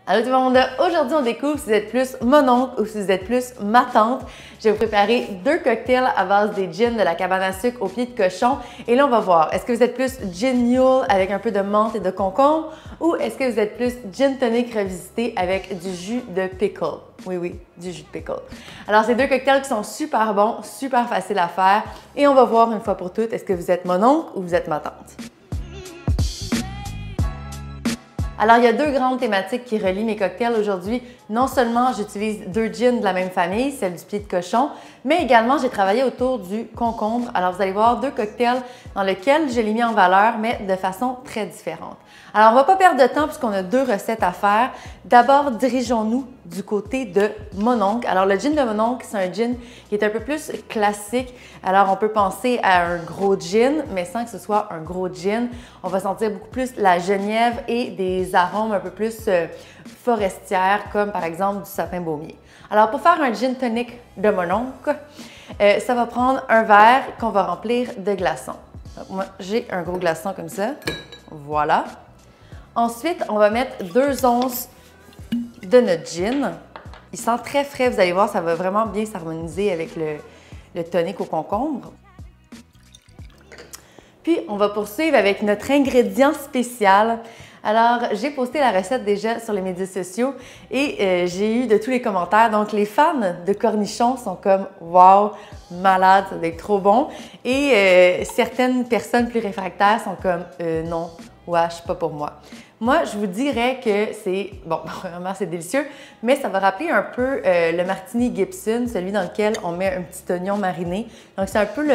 Allô tout le monde! Aujourd'hui, on découvre si vous êtes plus mon oncle ou si vous êtes plus ma tante. Je vais vous préparer deux cocktails à base des gins de la cabane à sucre au pied de cochon. Et là, on va voir, est-ce que vous êtes plus gin mule avec un peu de menthe et de concombre ou est-ce que vous êtes plus gin tonic revisité avec du jus de pickle? Oui, du jus de pickle. Alors, c'est deux cocktails qui sont super bons, super faciles à faire et on va voir une fois pour toutes, est-ce que vous êtes mon oncle ou vous êtes ma tante? Alors, il y a deux grandes thématiques qui relient mes cocktails aujourd'hui. Non seulement j'utilise deux gins de la même famille, celle du pied de cochon, mais également j'ai travaillé autour du concombre. Alors, vous allez voir deux cocktails dans lesquels je l'ai mis en valeur, mais de façon très différente. Alors, on ne va pas perdre de temps puisqu'on a deux recettes à faire. D'abord, dirigeons-nous du côté de mon oncle. Alors, le gin de mon oncle, c'est un gin qui est un peu plus classique. Alors, on peut penser à un gros gin, mais sans que ce soit un gros gin. On va sentir beaucoup plus la genièvre et des arômes un peu plus forestières, comme par exemple du sapin baumier. Alors, pour faire un gin tonic de mon oncle, ça va prendre un verre qu'on va remplir de glaçons. Donc, moi, j'ai un gros glaçon comme ça. Voilà. Ensuite, on va mettre 2 onces de notre gin. Il sent très frais, vous allez voir, ça va vraiment bien s'harmoniser avec le tonic au concombre. Puis, on va poursuivre avec notre ingrédient spécial. Alors, j'ai posté la recette déjà sur les médias sociaux et j'ai eu de tous les commentaires. Donc, les fans de cornichons sont comme « Wow, malade, ça doit être trop bon ». Et certaines personnes plus réfractaires sont comme « Non, wesh, pas pour moi ». Moi, je vous dirais que c'est, bon, vraiment c'est délicieux, mais ça va rappeler un peu le martini Gibson, celui dans lequel on met un petit oignon mariné. Donc, c'est un peu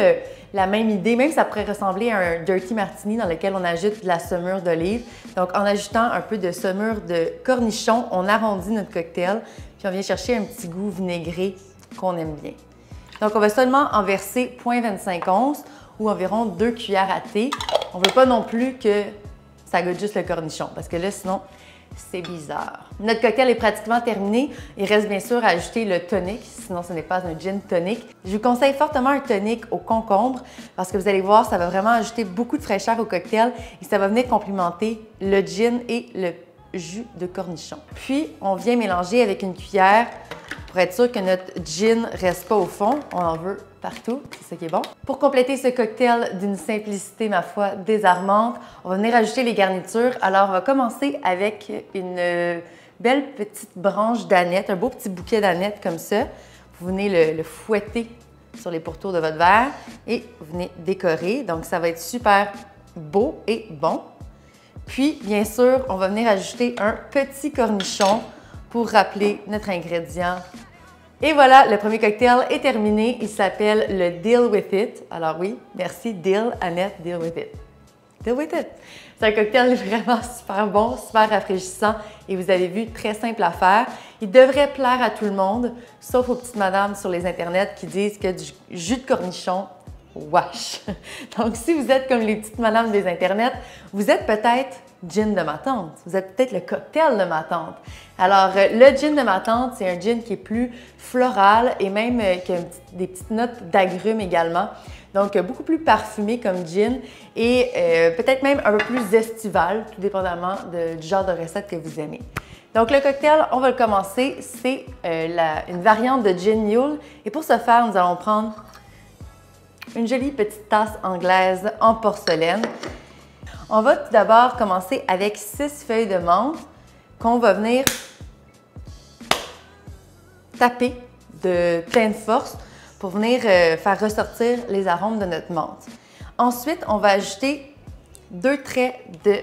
la même idée, même ça pourrait ressembler à un dirty martini dans lequel on ajoute de la saumure d'olive. Donc, en ajoutant un peu de saumure de cornichon, on arrondit notre cocktail, puis on vient chercher un petit goût vinaigré qu'on aime bien. Donc, on va seulement en verser 0,25 onces ou environ 2 cuillères à thé. On ne veut pas non plus que ça goûte juste le cornichon, parce que là, sinon, c'est bizarre. Notre cocktail est pratiquement terminé. Il reste bien sûr à ajouter le tonic, sinon ce n'est pas un gin tonic. Je vous conseille fortement un tonic au concombre, parce que vous allez voir, ça va vraiment ajouter beaucoup de fraîcheur au cocktail et ça va venir complimenter le gin et le jus de cornichon. Puis, on vient mélanger avec une cuillère pour être sûr que notre gin ne reste pas au fond. On en veut partout, c'est ça qui est bon. Pour compléter ce cocktail d'une simplicité, ma foi, désarmante, on va venir ajouter les garnitures. Alors, on va commencer avec une belle petite branche d'aneth, un beau petit bouquet d'aneth comme ça. Vous venez le fouetter sur les pourtours de votre verre et vous venez décorer. Donc, ça va être super beau et bon. Puis, bien sûr, on va venir ajouter un petit cornichon pour rappeler notre ingrédient. Et voilà, le premier cocktail est terminé. Il s'appelle le Deal With It. Alors oui, merci Deal, Annette, Deal With It. Deal With It. C'est un cocktail vraiment super bon, super rafraîchissant et vous avez vu, très simple à faire. Il devrait plaire à tout le monde, sauf aux petites madames sur les internets qui disent que du jus de cornichon, wesh! Donc, si vous êtes comme les petites madames des internets, vous êtes peut-être gin de ma tante. Vous êtes peut-être le cocktail de ma tante. Alors, le gin de ma tante, c'est un gin qui est plus floral et même qui a des petites notes d'agrumes également. Donc, beaucoup plus parfumé comme gin et peut-être même un peu plus estival, tout dépendamment du genre de recette que vous aimez. Donc, le cocktail, on va le commencer. C'est une variante de gin mule. Et pour ce faire, nous allons prendre une jolie petite tasse anglaise en porcelaine. On va tout d'abord commencer avec 6 feuilles de menthe qu'on va venir taper de pleine force pour venir faire ressortir les arômes de notre menthe. Ensuite, on va ajouter 2 traits de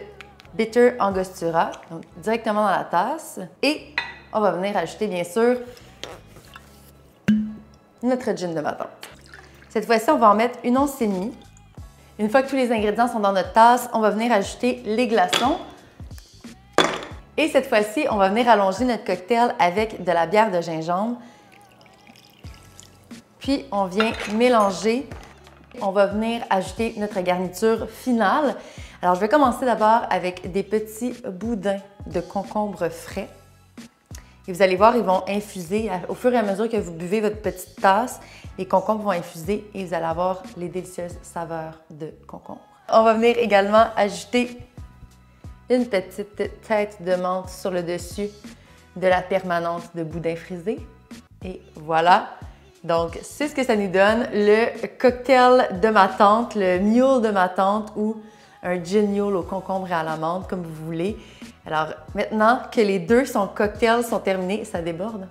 bitter angostura, donc directement dans la tasse. Et on va venir ajouter, bien sûr, notre gin de ma tante. Cette fois-ci, on va en mettre 1,5 once. Une fois que tous les ingrédients sont dans notre tasse, on va venir ajouter les glaçons. Et cette fois-ci, on va venir allonger notre cocktail avec de la bière de gingembre. Puis, on vient mélanger. On va venir ajouter notre garniture finale. Alors, je vais commencer d'abord avec des petits boudins de concombre frais. Et vous allez voir, ils vont infuser au fur et à mesure que vous buvez votre petite tasse. Les concombres vont infuser et vous allez avoir les délicieuses saveurs de concombre. On va venir également ajouter une petite tête de menthe sur le dessus de la permanente de boudin frisé. Et voilà. Donc, c'est ce que ça nous donne, le cocktail de ma tante, le mule de ma tante ou un gin mule au concombre et à la menthe, comme vous voulez. Alors, maintenant que les deux cocktails sont terminés, ça déborde.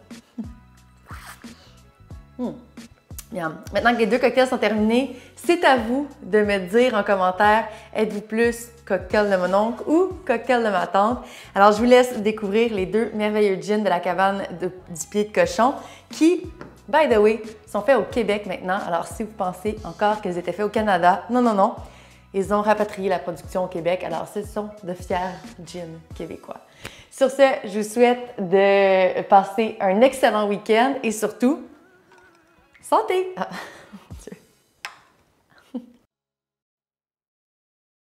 Bien. Maintenant que les deux cocktails sont terminés, c'est à vous de me dire en commentaire, êtes-vous plus cocktail de mon oncle ou cocktail de ma tante? Alors, je vous laisse découvrir les deux merveilleux gins de la cabane du pied de cochon qui, by the way, sont faits au Québec maintenant. Alors, si vous pensez encore qu'ils étaient faits au Canada, non, non, non. Ils ont rapatrié la production au Québec. Alors, ce sont de fiers gins québécois. Sur ce, je vous souhaite de passer un excellent week-end et surtout, santé!